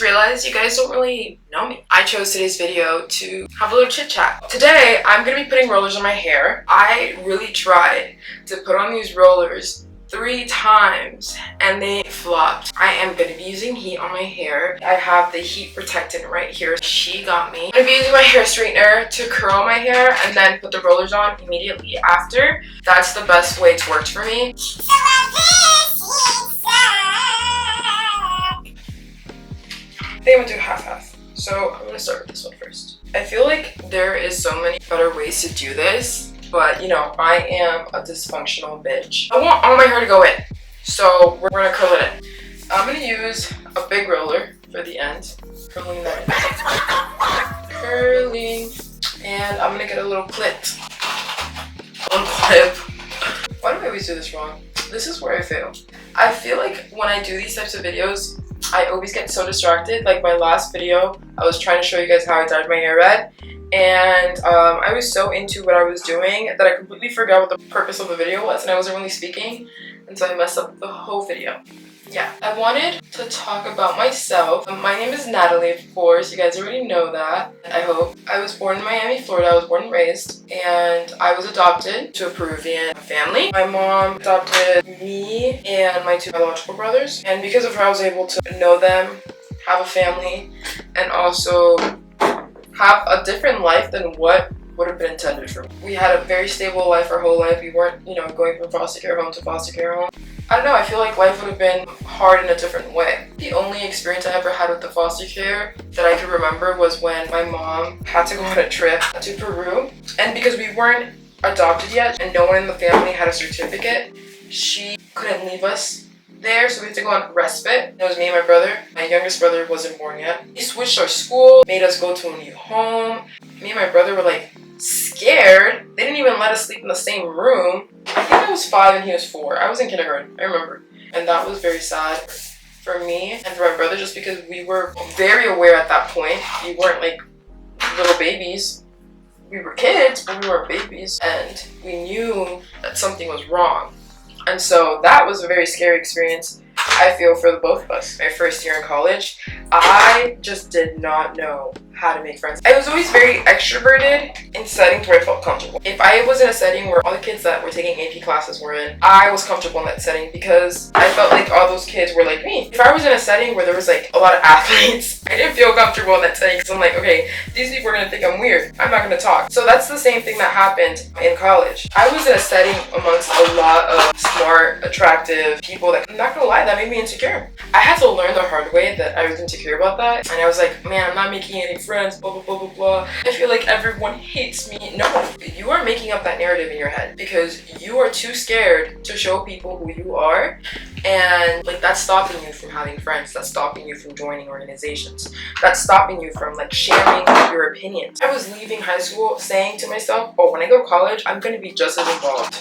realized you guys don't really know me. I chose today's video to have a little chit chat. Today, I'm gonna be putting rollers on my hair. I really tried to put on these rollers 3 times and they flopped. I am gonna be using heat on my hair. I have the heat protectant right here. She got me. I'm gonna be using my hair straightener to curl my hair and then put the rollers on immediately after. That's the best way it's worked for me. I think I'm gonna do half-half. So I'm gonna start with this one first. I feel like there is so many better ways to do this, but you know, I am a dysfunctional bitch. I want all my hair to go in, so we're gonna curl it in. I'm gonna use a big roller for the end, curling that in. Curling, and I'm gonna get a little clip. Why do I always do this wrong? This is where I fail. I feel like when I do these types of videos, I always get so distracted. Like my last video, I was trying to show you guys how I dyed my hair red, and I was so into what I was doing that I completely forgot what the purpose of the video was, and I wasn't really speaking, and so I messed up the whole video. Yeah, I wanted to talk about myself. My name is Natalie, of course. You guys already know that, I hope. I was born in Miami, Florida. I was born and raised, and I was adopted to a Peruvian family. My mom adopted me and my 2 biological brothers, and because of her, I was able to know them, have a family, and also have a different life than what would have been intended for me. We had a very stable life our whole life. We weren't, you know, going from foster care home to foster care home. I don't know, I feel like life would have been hard in a different way. The only experience I ever had with the foster care that I could remember was when my mom had to go on a trip to Peru. And because we weren't adopted yet and no one in the family had a certificate, she couldn't leave us there, so we had to go on respite. It was me and my brother. My youngest brother wasn't born yet. He switched our school, made us go to a new home. Me and my brother were like scared. They didn't even let us sleep in the same room. I think I was 5 and he was 4. I was in kindergarten, I remember. And that was very sad for me and for my brother, just because we were very aware at that point. We weren't like little babies. We were kids, but we weren't babies. And we knew that something was wrong. And so that was a very scary experience, I feel, for the both of us. My first year in college, I just did not know how to make friends. I was always very extroverted in settings where I felt comfortable. If I was in a setting where all the kids that were taking AP classes were in, I was comfortable in that setting because I felt like all those kids were like me. If I was in a setting where there was like a lot of athletes, I didn't feel comfortable in that setting because I'm like, okay, these people are gonna think I'm weird. I'm not gonna talk. So that's the same thing that happened in college. I was in a setting amongst a lot of smart, attractive people that, I'm not gonna lie, that made me insecure. I had to learn the hard way that I was insecure about that. And I was like, man, I'm not making any friends, blah, blah, blah, blah, blah. I feel like everyone hates me. No, you are making up that narrative in your head because you are too scared to show people who you are. And like that's stopping you from having friends. That's stopping you from joining organizations. That's stopping you from like sharing your opinions. I was leaving high school saying to myself, oh, when I go to college, I'm gonna be just as involved.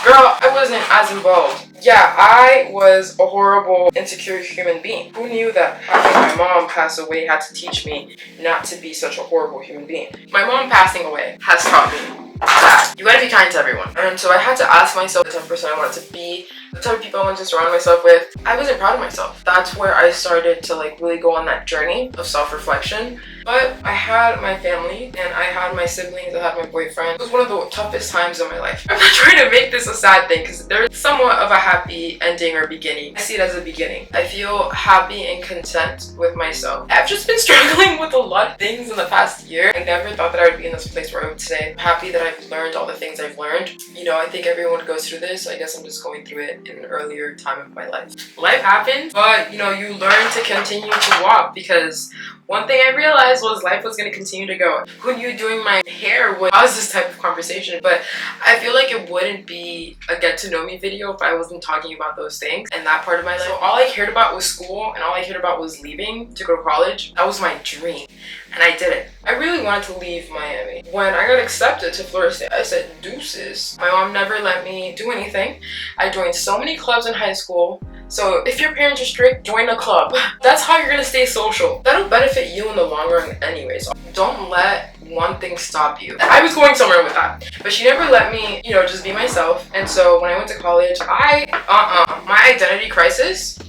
Girl, I wasn't as involved. Yeah, I was a horrible, insecure human being. Who knew that having my mom pass away had to teach me not to be such a horrible human being? My mom passing away has taught me that you gotta be kind to everyone. And so I had to ask myself the type of person I wanted to be, the type of people I wanted to surround myself with. I wasn't proud of myself. That's where I started to like really go on that journey of self-reflection. But I had my family and I had my siblings, I had my boyfriend. It was one of the toughest times of my life. I'm not trying to make this a sad thing because there's somewhat of a happy ending or beginning. I see it as a beginning. I feel happy and content with myself. I've just been struggling with a lot of things in the past year. I never thought that I would be in this place where I would say I'm happy that I've learned all the things I've learned. You know, I think everyone goes through this. I guess I'm just going through it in an earlier time of my life. Life happens, but you know, you learn to continue to walk because one thing I realized was life was going to continue to go. Who knew doing my hair would cause this type of conversation? But I feel like it wouldn't be a get to know me video if I wasn't talking about those things and that part of my life. So all I cared about was school and all I cared about was leaving to go to college. That was my dream and I did it. I really wanted to leave Miami. When I got accepted to Florida State, I said deuces. My mom never let me do anything. I joined so many clubs in high school. So if your parents are strict, join a club. That's how you're gonna stay social. That'll benefit you in the long run anyways. Don't let one thing stop you. I was going somewhere with that, but she never let me, you know, just be myself. And so when I went to college, my identity crisis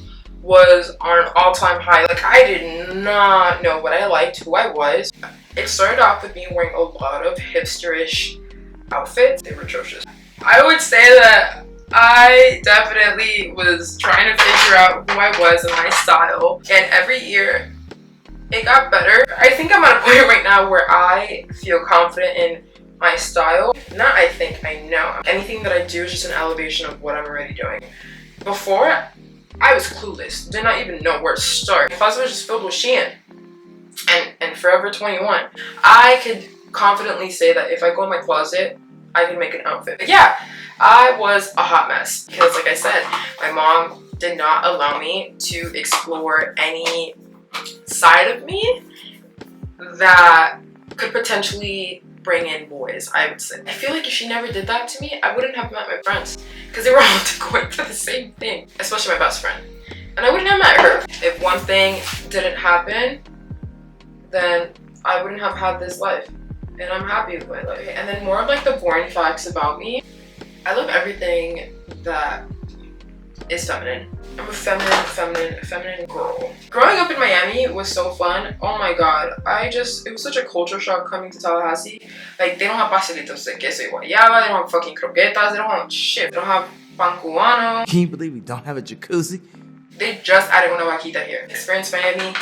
was on an all-time high. Like, I did not know what I liked, who I was. It started off with me wearing a lot of hipsterish outfits. They were atrocious. I would say that I definitely was trying to figure out who I was and my style, and every year it got better. I think I'm at a point right now where I feel confident in my style. Not I think, I know. Anything that I do is just an elevation of what I'm already doing. Before, I was clueless, did not even know where to start. My closet was just filled with Shein and Forever 21. I could confidently say that if I go in my closet, I can make an outfit. But yeah, I was a hot mess because, like I said, my mom did not allow me to explore any side of me that could potentially bring in boys, I would say. I feel like if she never did that to me, I wouldn't have met my friends because they were all going for the same thing, especially my best friend. And I wouldn't have met her. If one thing didn't happen, then I wouldn't have had this life. And I'm happy with my life. And then more of like the boring facts about me. I love everything that is feminine. I'm a feminine girl. Growing up in Miami was so fun. Oh my god. It was such a culture shock coming to Tallahassee. Like, they don't have pastelitos de queso y guayaba, they don't have fucking croquetas, they don't have shit. They don't have pan cubano. Can you believe we don't have a jacuzzi? They just added una vaquita here. Experience Miami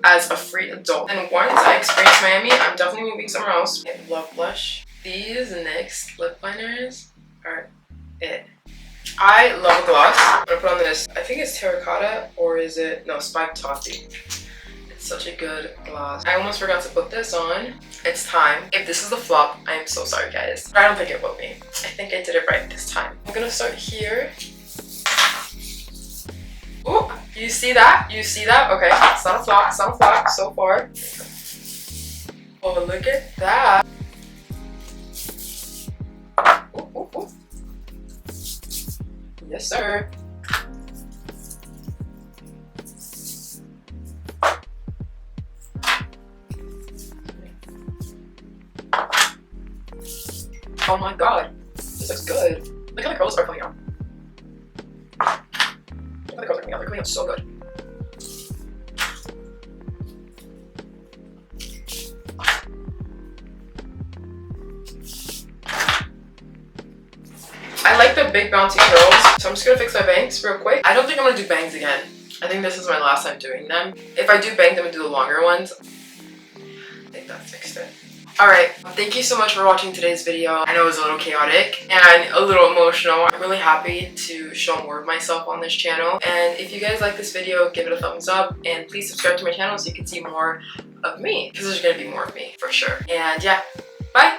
as a free adult. And once I experience Miami, I'm definitely moving somewhere else. I love blush. These NYX lip liners are it. I love a gloss. I'm gonna put on this, I think it's terracotta, or is it, no, spiked toffee. It's such a good gloss. I almost forgot to put this on. It's time. If this is the flop, I am so sorry, guys. I don't think it will be. I think I did it right this time. I'm gonna start here. Ooh, you see that? You see that? Okay, it's not a flop, it's not a flop so far. Oh, look at that. Ooh, ooh, ooh. Yes, sir. Oh my god, this looks good. Look how the curls are coming out. Look how the curls are coming out. They're coming out so good. I like the big bouncy curls, so I'm just gonna fix my bangs real quick. I don't think I'm gonna do bangs again. I think this is my last time doing them. If I do bangs, I'm gonna do the longer ones. I think that fixed it. Alright, thank you so much for watching today's video. I know it was a little chaotic and a little emotional. I'm really happy to show more of myself on this channel. And if you guys like this video, give it a thumbs up and please subscribe to my channel so you can see more of me. Because there's gonna be more of me, for sure. And yeah, bye!